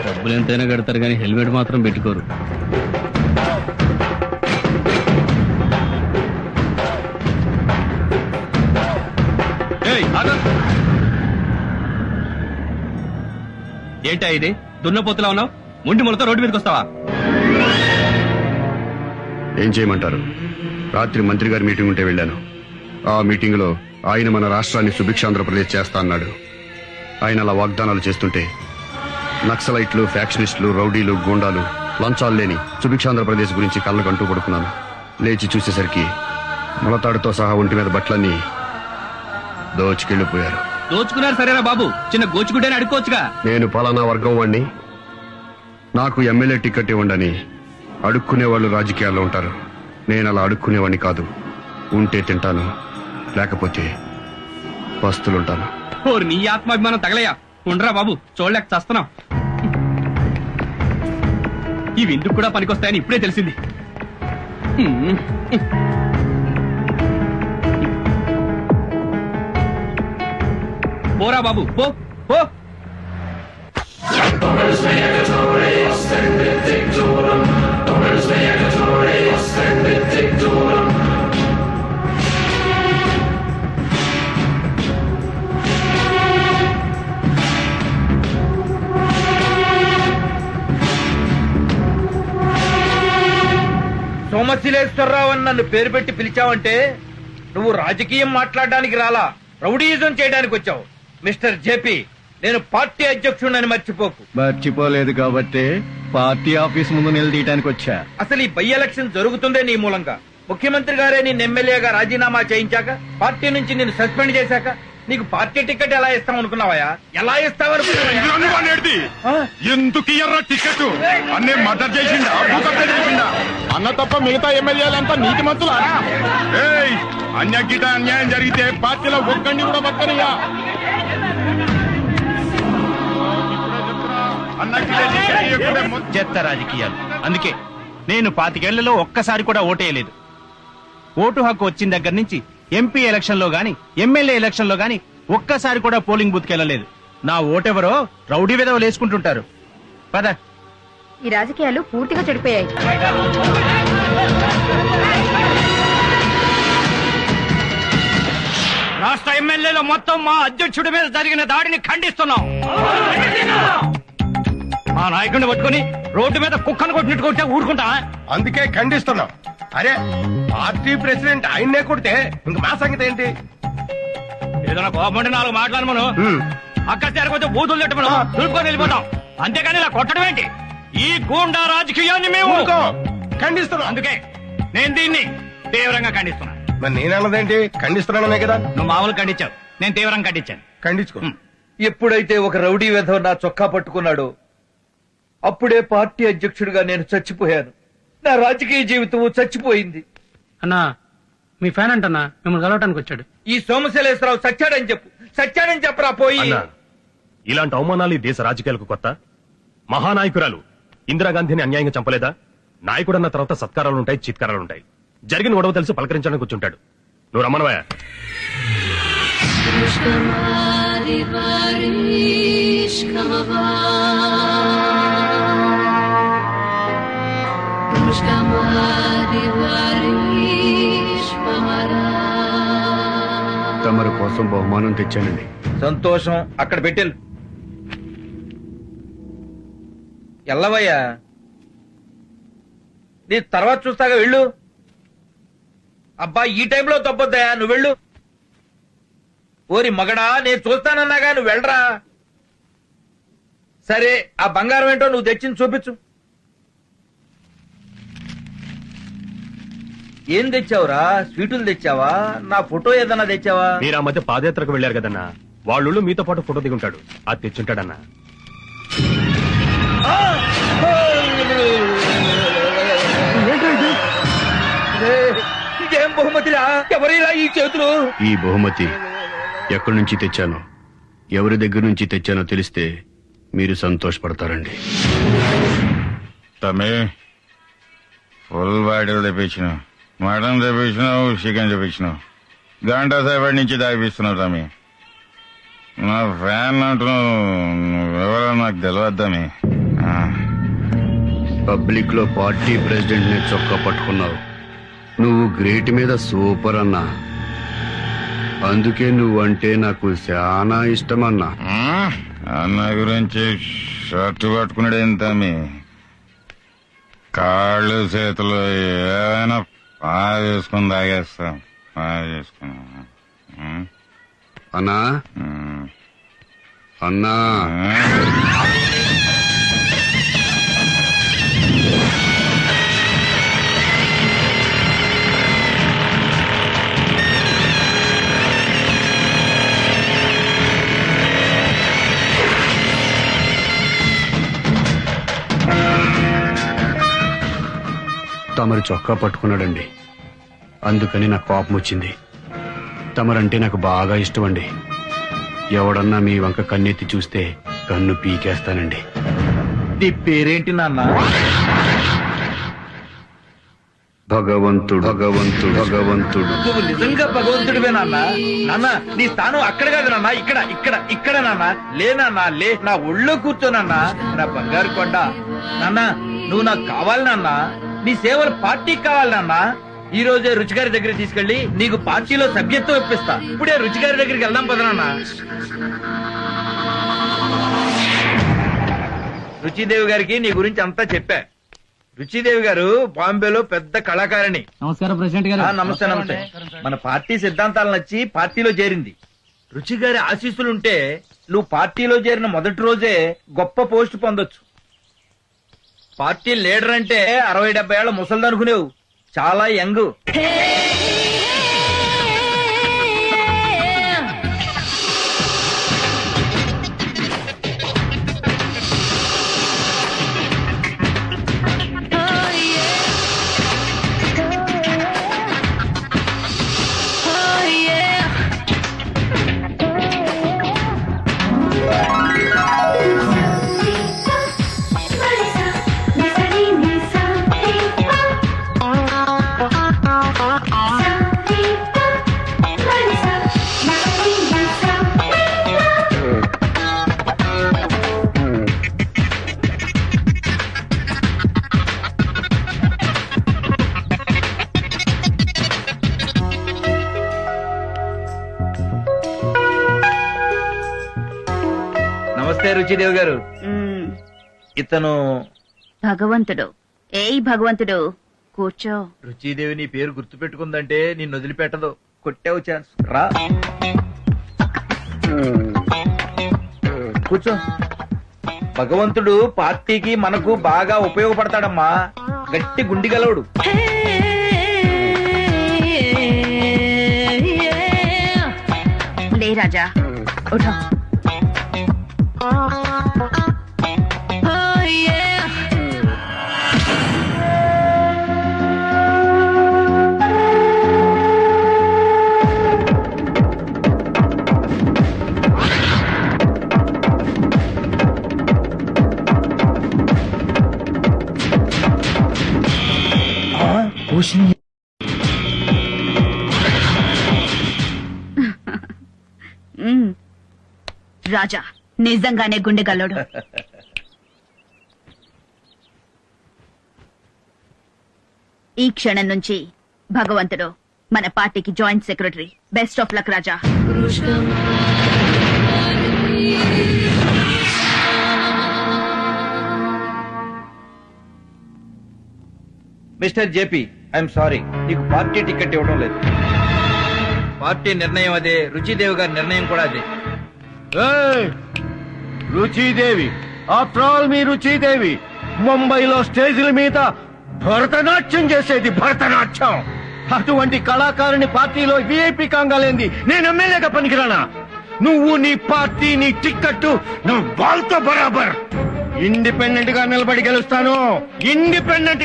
డబ్బులు ఎంతైనా కడతారు కానీ హెల్మెట్ మాత్రం పెట్టుకోరు. ఏంటా ఇది? దున్నపోతులా ఉన్నావు, ముండి మొలతో రోడ్డు మీదకి వస్తావా? ఏం చేయమంటారు? రాత్రి మంత్రి గారి మీటింగ్ ఉంటే వెళ్ళాను. ఆ మీటింగ్ లో ఆయన మన రాష్ట్రాన్ని సుభిక్షాంధ్రప్రదేశ్ చేస్తా అన్నాడు. ఆయన అలా వాగ్దానాలు చేస్తుంటే నక్సలైట్లు, ఫ్యాక్షనిస్టులు, రౌడీలు, గూండాలు, లంచాలు లేని సుభిక్షాంధ్రప్రదేశ్ గురించి కళ్ళకంటూ పడుకున్నాను. లేచి చూసేసరికి మొలతాడుతో సహా ఒంటి మీద బట్టలన్నీ దోచుకెళ్లిపోయారు. దోచుకున్నారు సరేనా బాబు, చిన్న గోచుకుంటేనే అడుక్కోవచ్చుగా. నేను పలానా వర్గం వాణ్ణి, నాకు ఎమ్మెల్యే టికెట్ ఇవ్వండి అడుక్కునేవాళ్ళు రాజకీయాల్లో ఉంటారు. నేను అలా అడుక్కునేవాడిని కాదు. ఉంటే తింటాను, లేకపోతే పస్తులుంటాను. నీ ఆత్మాభిమానం తగలయ్యా. ఉండరా బాబు, చూడలేక చస్తున్నాం. ఇవి ఎందుకు కూడా పనికొస్తాయని ఇప్పుడే తెలిసింది. పోరా బాబు, పో పో. సోమశిలేశ్వరరావు అని నన్ను పేరు పెట్టి పిలిచావంటే నువ్వు రాజకీయం మాట్లాడడానికి రాలా, రౌడీయిజం చేయడానికి వచ్చావు. మిస్టర్ జేపీ, నేను పార్టీ అధ్యక్షుడిని మర్చిపోకు. మర్చిపోలేదు కాబట్టి పార్టీ ఆఫీస్ ముందు నిలదీయడానికి వచ్చా. అసలు ఈ బై ఎలక్షన్ జరుగుతుందే నీ మూలంగా. ముఖ్యమంత్రి గారే నిన్ను ఎమ్మెల్యేగా రాజీనామా చేయించాక, పార్టీ నుంచి నిన్ను సస్పెండ్ చేశాక నీకు పార్టీ టికెట్ ఎలా ఇస్తాం అనుకున్నావా? ఎలా ఇస్తావనుకున్నావా? ఎందుకు ఇయ్యరా టికెట్? అన్నే మర్డర్ చేసిండా, చేసిండా? అన్న తప్ప మిగతా ఎమ్మెల్యేలంతా నీతి మంతులా? అన్యగిట అన్యాయం జరిగితే పార్టీలో ఒక్కడిని కూడా పక్కనియా. చెత్త రాజకీయాలు. అందుకే నేను 25 ఏళ్లలో ఒక్కసారి కూడా ఓటేయలేదు. ఓటు హక్కు వచ్చిన దగ్గర నుంచి ఎంపీ ఎలక్షన్ లో గాని, ఎమ్మెల్యే ఎలక్షన్ లో గాని ఒక్కసారి కూడా పోలింగ్ బూత్ కెళ్ళలేదు. నా ఓటెవరో రౌడీ విధవలు వేసుకుంటుంటారు. పద. ఈ రాజకీయాలు పూర్తిగా చెడిపోయాయి. రాష్ట్ర ఎమ్మెల్యేలు మొత్తం మా అధ్యక్షుడి మీద జరిగిన దాడిని ఖండిస్తున్నాం. మా నాయకుడిని పట్టుకుని రోడ్డు మీద కుక్కను కొట్టినట్టు కొట్టే ఊరుకుంటా? అందుకే ఖండిస్తున్నాం. అరే, పార్టీ ప్రెసిడెంట్ ఆయన్నే కొడితే ఇంక మా సంగతి ఏంటి? ఏదైనా కోపండి 4 మాట్లాడు మనం అక్కడ చేరకపోతే బూతులు తిట్టమను దులుపుకొని వెళ్ళిపోతాం. అంతేకాని ఇలా కొట్టడం ఏంటి? ఈ గూండా రాజకీయాన్ని మేము ఖండిస్తున్నాం. అందుకే నేను దీన్ని తీవ్రంగా ఖండిస్తున్నా. మరి నేనన్నదేంటి? ఖండిస్తున్నాననే కదా. నువ్వు మామూలు ఖండించావు, నేను తీవ్రంగా ఖండించాను. ఖండించుకో. ఎప్పుడైతే ఒక రౌడీ వెధవ నా చొక్కా పట్టుకున్నాడో అప్పుడే పార్టీ అధ్యక్షుడిగా నేను చచ్చిపోయాను. నా రాజకీయ జీవితం చచ్చిపోయింది. అన్నా, మీ ఫ్యాన్ అంటన్నా మిమ్మల్ని కలవటానికి వచ్చాడు. ఈ సోమశిలేశ్వరరావు సచ్చాడని చెప్పు, సచ్చాడని చెప్పరా పోయి. ఇలాంటి అవమానాలు ఈ దేశ రాజకీయాలకు కొత్త? మహానాయకురాలు ఇందిరాగాంధీని అన్యాయంగా చంపలేదా? నాయకుడన్న తర్వాత సత్కారాలుంటాయి, చిత్కారాలుంటాయి. జరిగిన గొడవ తెలిసి పలకరించడానికి కూర్చుంటాడు. నువ్వు రమ్మనవయ్యా. తమరి కోసం బహుమానం తెచ్చానండి. సంతోషం. అక్కడ పెట్టెలు. ఎల్లవయ్యా, నీ తర్వాత చూస్తాగా, వెళ్ళు. అబ్బా, ఈ టైంలో తప్పొద్దయా, నువ్వు వెళ్ళు. ఓరి మగడా, నేను చూస్తానన్నాగా, నువ్వు వెళ్ళరా. సరే ఆ బంగారం ఏంటో నువ్వు తెచ్చింది చూపించు. ఏం తెచ్చావురా? స్వీటులు తెచ్చావా? నా ఫోటో ఏదన్నా తెచ్చావా? మీరు ఆ మధ్య పాదయాత్రకు వెళ్లారు కదన్నా, వాళ్ళు మీతో పాటు ఫోటో దిగుంటాడు, అది తెచ్చుంటాడన్నా. ఇదేం బహుమతిరా? ఎవరిరా ఈ చేతులు? ఈ బహుమతి ఎక్కడి నుంచి తెచ్చానో, ఎవరి దగ్గర నుంచి తెచ్చానో తెలిస్తే మీరు సంతోషపడతారండి. తమ్మి ఫుల్ బాటిల్ తెప్పించినావు, మటన్ తెప్పించినావు, చికెన్ తెప్పించినావు, గంట సేపటి నుంచి తాగిపిస్తున్నావు తమ్మి. నా ఫ్యాన్ అంటున్నావు, ఎవరో నాకు తెలియద్దామి. పబ్లిక్ లో పార్టీ ప్రెసిడెంట్ ని చొక్కా పట్టుకున్నావు. నువ్వు గ్రేట్ మీద సూపర్ అన్నా, అందుకే నువ్వంటే నాకు చాలా ఇష్టమన్నా. అన్న గురించి షర్టు పట్టుకున్నాడు ఏం తమ్మి? కాళ్ళు చేతులు ఏమైనా బాగా చేసుకుని తాగేస్తాం, బాగా చేసుకుని. అన్నా అన్నా తమరు చొక్కా పట్టుకున్నాడండి, అందుకని నాకు కోపం వచ్చింది. తమరంటే నాకు బాగా ఇష్టం అండి. ఎవడన్నా మీ వంక కన్నెత్తి చూస్తే కన్ను పీకేస్తానండి. నీ పేరేంటి నాన్న? భగవంతుడు భగవంతుడు భగవంతుడు. నువ్వు నిజంగా భగవంతుడివే నాన్న. నాన్న నీ స్థానం అక్కడ కాదు నాన్న, ఇక్కడ ఇక్కడ ఇక్కడ నాన్న. లే నాన్న లే, నా ఒళ్ళో కూర్చోనన్నా, నా బంగారు కొండ. నాన్న నువ్వు నాకు కావాలి నాన్న, నీ సేవలు పార్టీకి కావాలి నాన్న. ఈ రోజే రుచిగారి దగ్గరికి తీసుకెళ్లి నీకు పార్టీలో సభ్యత్వం ఇప్పిస్తా. ఇప్పుడే రుచిగారి దగ్గరికి వెళ్దాం పద నాన్న. రుచిదేవి గారికి నీ గురించి అంతా చెప్పా. రుచిదేవి గారు బాంబేలో పెద్ద కళాకారిణి. నమస్కారం ప్రెసిడెంట్ గారు. నమస్తే నమస్తే. మన పార్టీ సిద్ధాంతాలు నచ్చి పార్టీలో చేరింది. రుచి గారి ఆశీస్సులుంటే నువ్వు పార్టీలో చేరిన మొదటి రోజే గొప్ప పోస్ట్ పొందొచ్చు. పార్టీ లీడర్ అంటే 60-70 ఏళ్ల ముసలిదనుకునేవు, చాలా యంగ్. నమస్తే రుచిదేవి గారు. ఇతను భగవంతుడు. ఏయ్ భగవంతుడు, కూర్చో. రుచిదేవి నీ పేరు గుర్తు పెట్టుకుందంటే నిన్ను వదిలిపెట్టదు. కొట్టావు ఛాన్స్. రా కూర్చో. భగవంతుడు పార్టీకి మనకు బాగా ఉపయోగపడతాడమ్మా. గట్టి గుండి గలవుడు. లే రాజా, ఉఠో. రాజా నిజంగానే గుండెగల్లోడు. ఈ క్షణం నుంచి భగవంతుడు మన పార్టీకి joint secretary. Best of luck Raja. Mister JP, I'm sorry, నీకు పార్టీ టికెట్ ఇవ్వడం లేదు. పార్టీ నిర్ణయం అదే, రుచిదేవి గారి నిర్ణయం కూడా అదే. రుచిదేవి ఆఫ్టర్ ఆల్ మీరు శ్రీదేవి ముంబైలో స్టేజీల మీద భరతనాట్యం చేసేది భరతనాట్యం. అటువంటి కళాకారుని పార్టీలో విఐపి కాంగాలేంది నేను ఎమ్మెల్యేగా పనికిరానా? నువ్వు నీ పార్టీ నీ టిక్కెట్టు నువ్వు వాళ్ళతో బరాబర్. ఇండిపెండెంట్ గా నిలబడి గెలుస్తాను. ఇండిపెండెంట్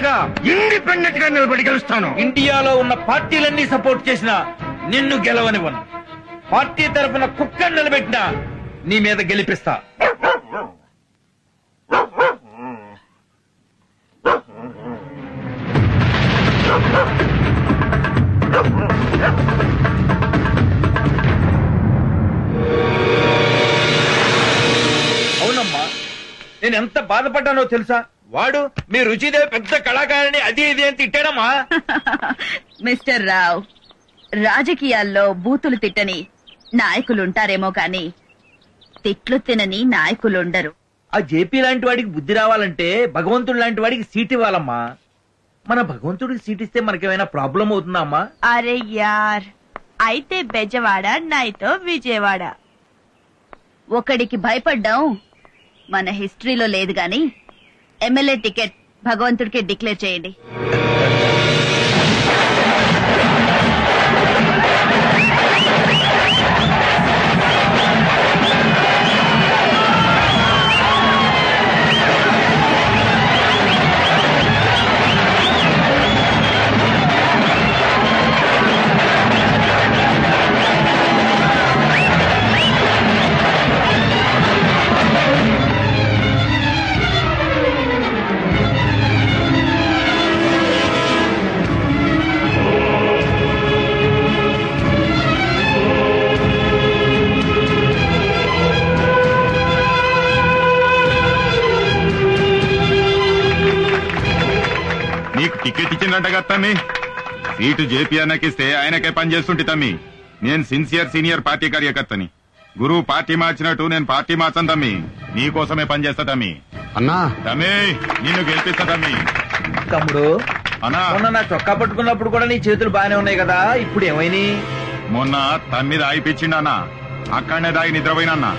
గా నిలబడి గెలుస్తాను. ఇండియాలో ఉన్న పార్టీలన్నీ సపోర్ట్ చేసినా నిన్ను గెలవనివ్వను. పార్టీ తరఫున కుక్కను నిలబెట్టినా నీ మీద గెలిపిస్తా. అవునమ్మా, నేను ఎంత బాధపడ్డానో తెలుసా? వాడు మీ రుచిదేవి పెద్ద కళాకారిణి అది ఇది అని తిట్టాడమ్మా. మిస్టర్ రావ్, రాజకీయాల్లో బూతులు తిట్టని నాయకులుంటారేమో కాని తిట్లు తినని నాయకులుండరు. ఆ జేపీ లాంటి వాడికి బుద్ధి రావాలంటే భగవంతుడు లాంటి వాడికి సీట్ ఇవ్వాలమ్మా. మన భగవంతుడికి సీట్ ఇస్తే మనకేమైనా ప్రాబ్లం అవుతుందా అమ్మా? అరే యార్, అయితే బెజవాడ నైతో విజయవాడ. ఒకడికి భయపడ్డాం మన హిస్టరీలో లేదు గాని ఎమ్మెల్యే టికెట్ భగవంతుడికి డిక్లేర్ చేయండి. నీకు టికెట్ ఇచ్చిందంట కదా తమ్మి. సీటు జేపీ అన్నకిస్తే ఆయనకే పనిచేస్తుంటే తమ్మి. నేను సిన్సియర్ సీనియర్ పార్టీ కార్యకర్తని. గురువు పార్టీ మార్చినట్టు నేను పార్టీ మార్చను తమ్మి. నీకోసమే పనిచేస్తా తమ్మి. అన్నా తమ్మి నిన్ను గెలిపిస్తా తమ్మి. తమ్ముడు, అన్నా మొన్న నా చొక్కా పట్టుకున్నప్పుడు కూడా నీ చేతులు బానే ఉన్నాయి కదా, ఇప్పుడు ఏమైనా? మొన్న తమ్మి దాయిపించిండన్నా. అక్కడనే దాగి నిద్రపోయినన్నా.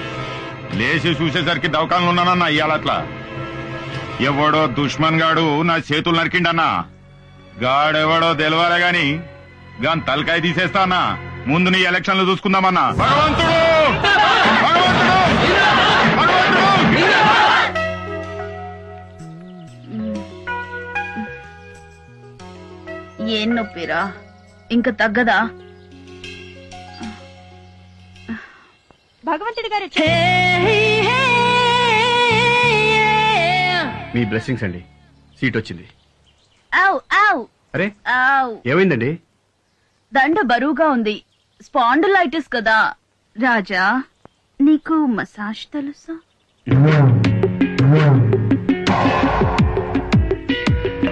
లేచి చూసేసరికి దవకాలను ఉన్నానన్నా. ఇయ్యాలట్లా ఎవడో దుష్మన్ గాడు నా చేతులు నరికిండన్నా. గాడెవడో తెలవాలే గాని గాని తలకాయ తీసేస్తా అన్నా. ముందు నీ ఎలక్షన్లు చూసుకుందామన్నా. భగవంతుడు భగవంతుడు భగవంతుడు. ఏం నొప్పిరా, ఇంకా తగ్గదా? భగవంతుడి గారు మీ బ్లెస్సింగ్స్ అండి. సీట్ వచ్చింది. ఆవ్ ఆవ్ అరే ఆవ్. ఏమైందండి? దండ బరువుగా ఉంది. స్పాండిలైటిస్ కదా. రాజా, నీకు మసాజ్ తెలుసా?